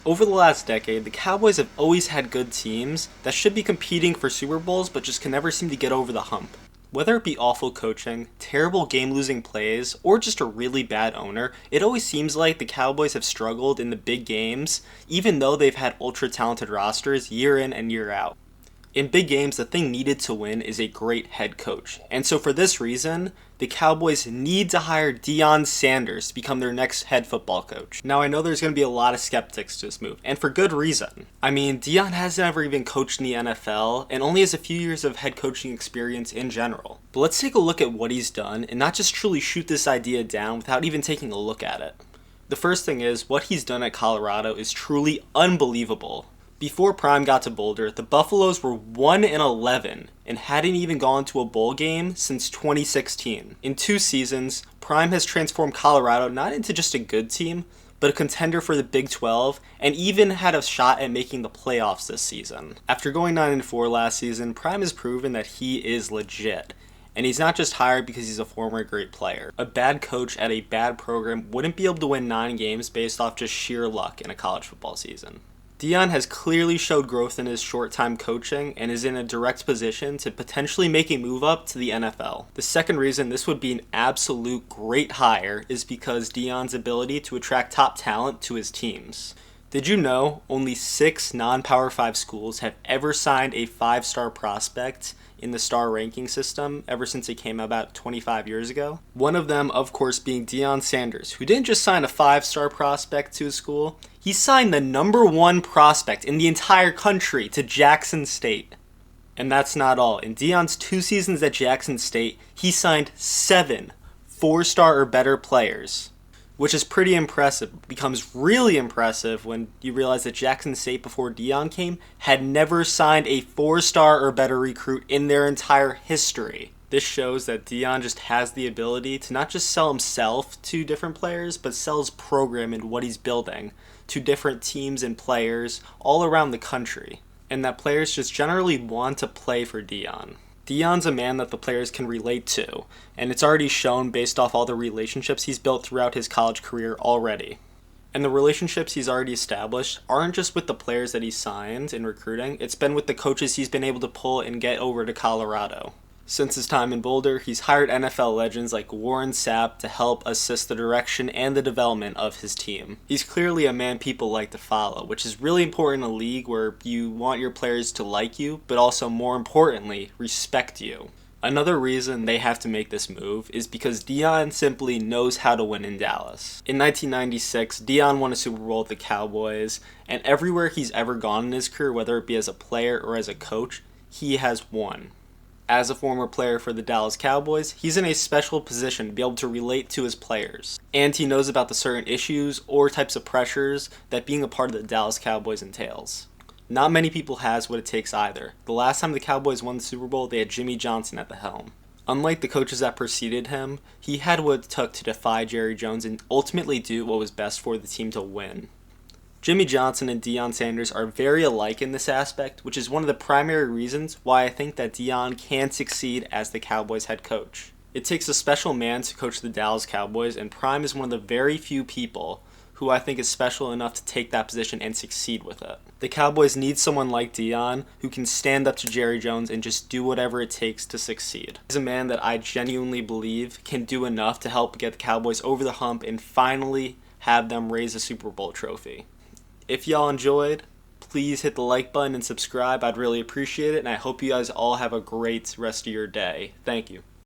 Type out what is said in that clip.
Over the last decade, the Cowboys have always had good teams that should be competing for Super Bowls but just can never seem to get over the hump. Whether it be awful coaching, terrible game losing plays, or just a really bad owner, it always seems like the Cowboys have struggled in the big games, even though they've had ultra talented rosters year in and year out. In big games, the thing needed to win is a great head coach. And so for this reason, the Cowboys need to hire Deion Sanders to become their next head football coach. Now I know there's going to be a lot of skeptics to this move, and for good reason. I mean, Deion hasn't ever even coached in the NFL, and only has a few years of head coaching experience in general. But let's take a look at what he's done, and not just truly shoot this idea down without even taking a look at it. The first thing is, what he's done at Colorado is truly unbelievable. Before Prime got to Boulder, the Buffaloes were 1-11 and hadn't even gone to a bowl game since 2016. In 2 seasons, Prime has transformed Colorado not into just a good team, but a contender for the Big 12, and even had a shot at making the playoffs this season. After going 9-4 last season, Prime has proven that he is legit. And he's not just hired because he's a former great player. A bad coach at a bad program wouldn't be able to win 9 games based off just sheer luck in a college football season. Deion has clearly showed growth in his short time coaching and is in a direct position to potentially make a move up to the NFL. The second reason this would be an absolute great hire is because Deion's ability to attract top talent to his teams. Did you know only 6 non-Power 5 schools have ever signed a 5-star prospect in the star ranking system ever since it came about 25 years ago? One of them, of course, being Deion Sanders, who didn't just sign a 5-star prospect to his school, he signed the #1 prospect in the entire country to Jackson State. And that's not all. In Deion's 2 seasons at Jackson State, he signed 7 4-star or better players, which is pretty impressive. It becomes really impressive when you realize that Jackson State, before Deion came, had never signed a 4-star or better recruit in their entire history. This shows that Deion just has the ability to not just sell himself to different players, but sell his program and what he's building to different teams and players all around the country. And that players just generally want to play for Deion. Deion's a man that the players can relate to, and it's already shown based off all the relationships he's built throughout his college career already. And the relationships he's already established aren't just with the players that he signed in recruiting, it's been with the coaches he's been able to pull and get over to Colorado. Since his time in Boulder, he's hired NFL legends like Warren Sapp to help assist the direction and the development of his team. He's clearly a man people like to follow, which is really important in a league where you want your players to like you, but also more importantly, respect you. Another reason they have to make this move is because Deion simply knows how to win in Dallas. In 1996, Deion won a Super Bowl with the Cowboys, and everywhere he's ever gone in his career, whether it be as a player or as a coach, he has won. As a former player for the Dallas Cowboys, he's in a special position to be able to relate to his players. And he knows about the certain issues or types of pressures that being a part of the Dallas Cowboys entails. Not many people has what it takes either. The last time the Cowboys won the Super Bowl, they had Jimmy Johnson at the helm. Unlike the coaches that preceded him, he had what it took to defy Jerry Jones and ultimately do what was best for the team to win. Jimmy Johnson and Deion Sanders are very alike in this aspect, which is one of the primary reasons why I think that Deion can succeed as the Cowboys head coach. It takes a special man to coach the Dallas Cowboys, and Prime is one of the very few people who I think is special enough to take that position and succeed with it. The Cowboys need someone like Deion who can stand up to Jerry Jones and just do whatever it takes to succeed. He's a man that I genuinely believe can do enough to help get the Cowboys over the hump and finally have them raise a Super Bowl trophy. If y'all enjoyed, please hit the like button and subscribe. I'd really appreciate it, and I hope you guys all have a great rest of your day. Thank you.